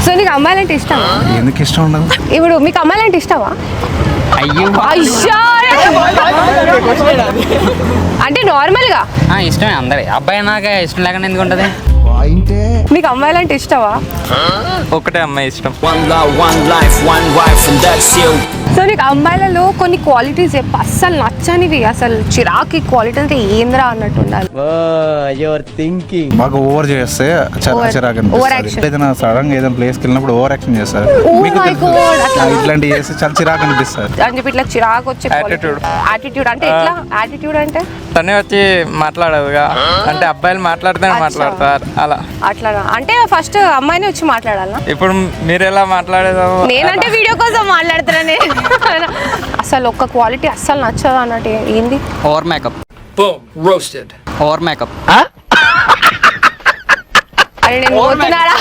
So నీకు అమ్మాయిలంటే ఇష్టమా? ఎందుకు ఇష్టం ఉండదు? ఇప్పుడు మీకు అమ్మాయిలంటే ఇష్టమా? అయ్యో అయ్యా అంటే నార్మల్ గా ఇష్టమే అందరి అబ్బాయి నాకు ఇష్టం లేకుండా ఎందుకు ఉంటుంది? మీకు అమ్మాయిలంటే ఇష్టమా? ఒకటే అమ్మాయి ఇష్టం. సో నీకు అమ్మాయిలలో కొన్ని క్వాలిటీస్ చెప్పు, అస్సలు నచ్చనివి, అసలు చిరాకి క్వాలిటీ అంటే ఏంద్రా అన్నట్టు ఉండాలి. బాగా ఓవర్ చేస్తే చిరాకు Over action. ఏదైనా సడన్ గా ఏదైనా ప్లేస్కి వెళ్ళినప్పుడు ఓవర్ యాక్షన్ చేస్తారు. Oh మీకు my తెలుసు. God, అట్లా. ఇట్లాంటివి చేస్తే చాలా చిరాకు అనిపిస్తుంది. అని చెప్పి ఇట్లా చిరాకు వచ్చే Attitude. యాటిట్యూడ్ అంటే ఎట్లా? యాటిట్యూడ్ అంటే తనే వచ్చి మాట్లాడదుగా, అంటే అబ్బాయిలు మాట్లాడితేనే అచ్చా. మాట్లాడతారు అలా. అట్లా అంటే ఫస్ట్ అమ్మాయిని వచ్చి మాట్లాడాలా? ఇప్పుడు మీరు ఎలా మాట్లాడేదో నేనంటే వీడియో కోసం మాట్లాడుతున్నానే. అసలు ఒక్క క్వాలిటీ అస్సలు నచ్చదు అన్నట్టు ఏంది? Over makeup. Over makeup. అరే నేను పోతున్నారా?